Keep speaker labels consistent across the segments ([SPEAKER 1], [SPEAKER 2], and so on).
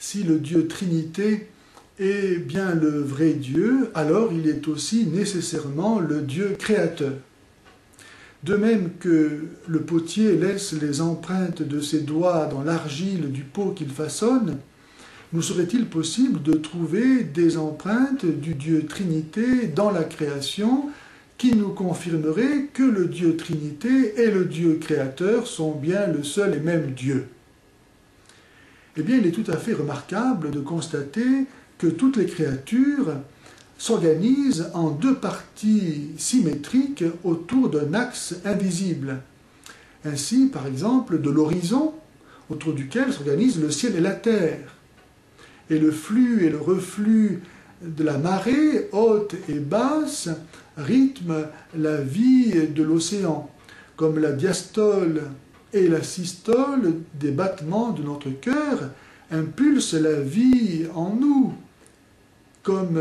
[SPEAKER 1] si le Dieu Trinité est bien le vrai Dieu, alors il est aussi nécessairement le Dieu créateur. De même que le potier laisse les empreintes de ses doigts dans l'argile du pot qu'il façonne, nous serait-il possible de trouver des empreintes du Dieu Trinité dans la création qui nous confirmeraient que le Dieu Trinité et le Dieu créateur sont bien le seul et même Dieu? Eh bien, il est tout à fait remarquable de constater que toutes les créatures s'organisent en deux parties symétriques autour d'un axe invisible. Ainsi, par exemple, de l'horizon, autour duquel s'organisent le ciel et la terre. Et le flux et le reflux de la marée, haute et basse, rythment la vie de l'océan, comme la diastole et la systole des battements de notre cœur impulsent la vie en nous, comme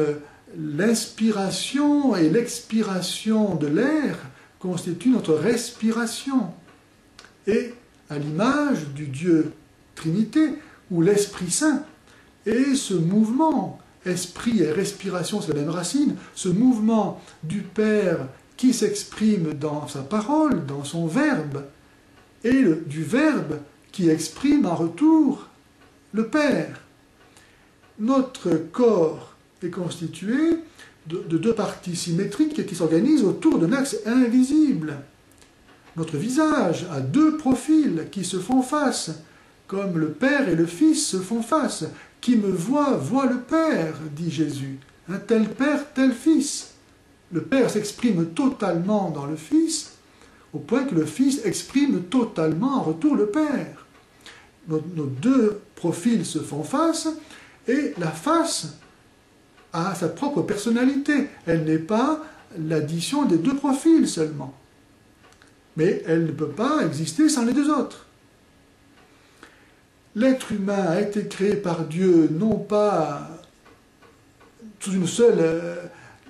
[SPEAKER 1] l'inspiration et l'expiration de l'air constituent notre respiration. Et à l'image du Dieu Trinité, ou l'Esprit Saint, et ce mouvement, esprit et respiration, c'est la même racine, ce mouvement du Père qui s'exprime dans sa parole, dans son Verbe, et du Verbe qui exprime en retour le Père. Notre corps est constitué de deux parties symétriques qui s'organisent autour d'un axe invisible. Notre visage a deux profils qui se font face, comme le Père et le Fils se font face. Qui me voit, voit le Père, dit Jésus. Un tel Père, tel Fils. Le Père s'exprime totalement dans le Fils, au point que le Fils exprime totalement en retour le Père. Nos deux profils se font face, et la face a sa propre personnalité. Elle n'est pas l'addition des deux profils seulement. Mais elle ne peut pas exister sans les deux autres. L'être humain a été créé par Dieu, non pas sous une seule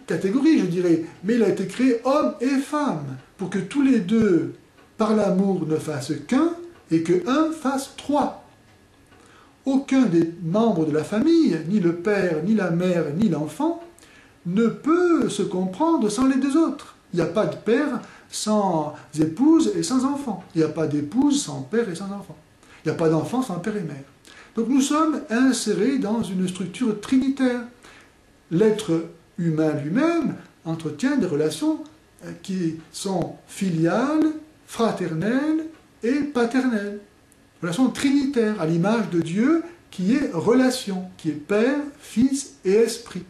[SPEAKER 1] catégorie, je dirais, mais il a été créé homme et femme, pour que tous les deux, par l'amour, ne fassent qu'un, et que un fasse trois. Aucun des membres de la famille, ni le père, ni la mère, ni l'enfant, ne peut se comprendre sans les deux autres. Il n'y a pas de père sans épouse et sans enfant. Il n'y a pas d'épouse sans père et sans enfant. Il n'y a pas d'enfant sans père et mère. Donc nous sommes insérés dans une structure trinitaire. L'être humain lui-même entretient des relations qui sont filiales, fraternelles et paternelles. Relation trinitaire, à l'image de Dieu, qui est relation, qui est Père, Fils et Esprit.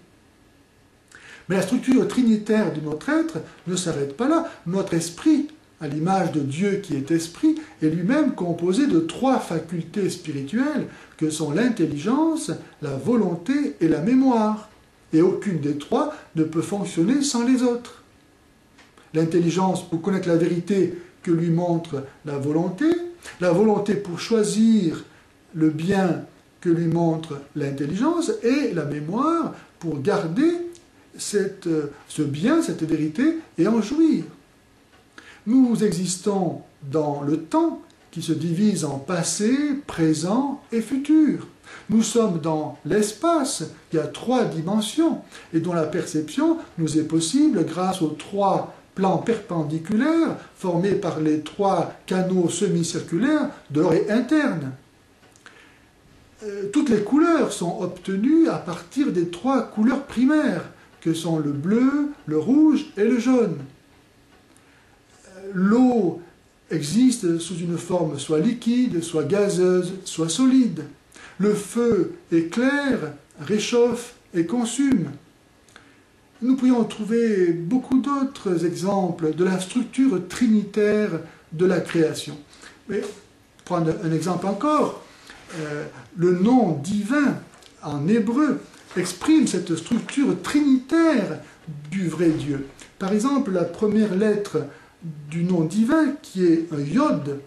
[SPEAKER 1] Mais la structure trinitaire de notre être ne s'arrête pas là. Notre esprit, à l'image de Dieu qui est esprit, est lui-même composé de trois facultés spirituelles que sont l'intelligence, la volonté et la mémoire. Et aucune des trois ne peut fonctionner sans les autres. L'intelligence pour connaître la vérité que lui montre la volonté pour choisir le bien que lui montre l'intelligence, et la mémoire pour garder ce bien, cette vérité, et en jouir. Nous existons dans le temps qui se divise en passé, présent et futur. Nous sommes dans l'espace qui a trois dimensions et dont la perception nous est possible grâce aux trois plans perpendiculaires formés par les trois canaux semi-circulaires de l'oreille interne. Toutes les couleurs sont obtenues à partir des trois couleurs primaires que sont le bleu, le rouge et le jaune. L'eau existe sous une forme soit liquide, soit gazeuse, soit solide. Le feu éclaire, réchauffe et consume. Nous pourrions trouver beaucoup d'autres exemples de la structure trinitaire de la création. Mais, pour prendre un exemple encore, le nom divin en hébreu exprime cette structure trinitaire du vrai Dieu. Par exemple, la première lettre du nom divin, qui est un yod,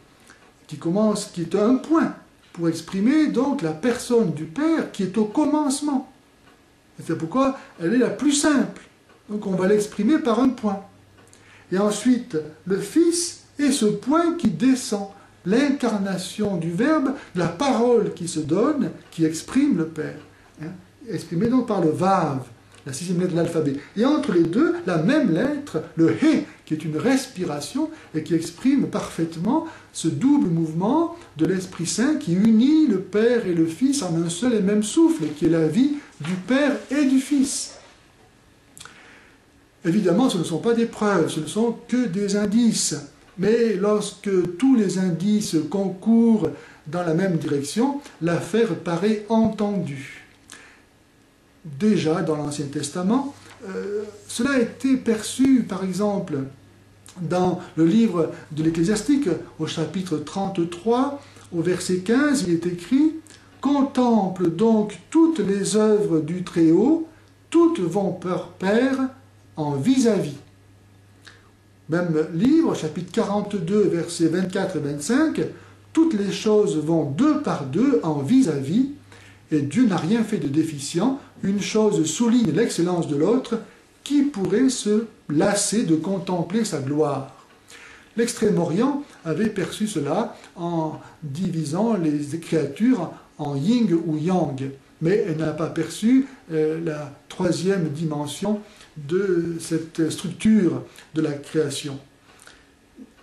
[SPEAKER 1] qui est un point, pour exprimer donc la personne du Père qui est au commencement. Et c'est pourquoi elle est la plus simple. Donc on va l'exprimer par un point. Et ensuite, le Fils est ce point qui descend l'incarnation du Verbe, de la parole qui se donne, qui exprime le Père, hein, exprimée donc par le Vav, la sixième lettre de l'alphabet. Et entre les deux, la même lettre, le He, qui est une respiration et qui exprime parfaitement ce double mouvement de l'Esprit Saint qui unit le Père et le Fils en un seul et même souffle, qui est la vie du Père et du Fils. Évidemment, ce ne sont pas des preuves, ce ne sont que des indices. Mais lorsque tous les indices concourent dans la même direction, l'affaire paraît entendue. Déjà, dans l'Ancien Testament, cela a été perçu, par exemple, dans le livre de l'Ecclésiastique, au chapitre 33, au verset 15, il est écrit « Contemple donc toutes les œuvres du Très-Haut, toutes vont par pair en vis-à-vis. » Même livre, chapitre 42, versets 24 et 25, « Toutes les choses vont deux par deux en vis-à-vis, et Dieu n'a rien fait de déficient, une chose souligne l'excellence de l'autre, qui pourrait se lasser de contempler sa gloire. » L'Extrême-Orient avait perçu cela en divisant les créatures en yin ou yang, mais elle n'a pas perçu la troisième dimension de cette structure de la création.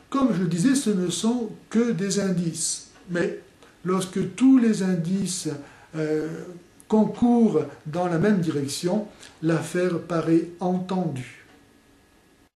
[SPEAKER 1] Comme je le disais, ce ne sont que des indices, mais lorsque tous les indices concourent dans la même direction, l'affaire paraît entendue.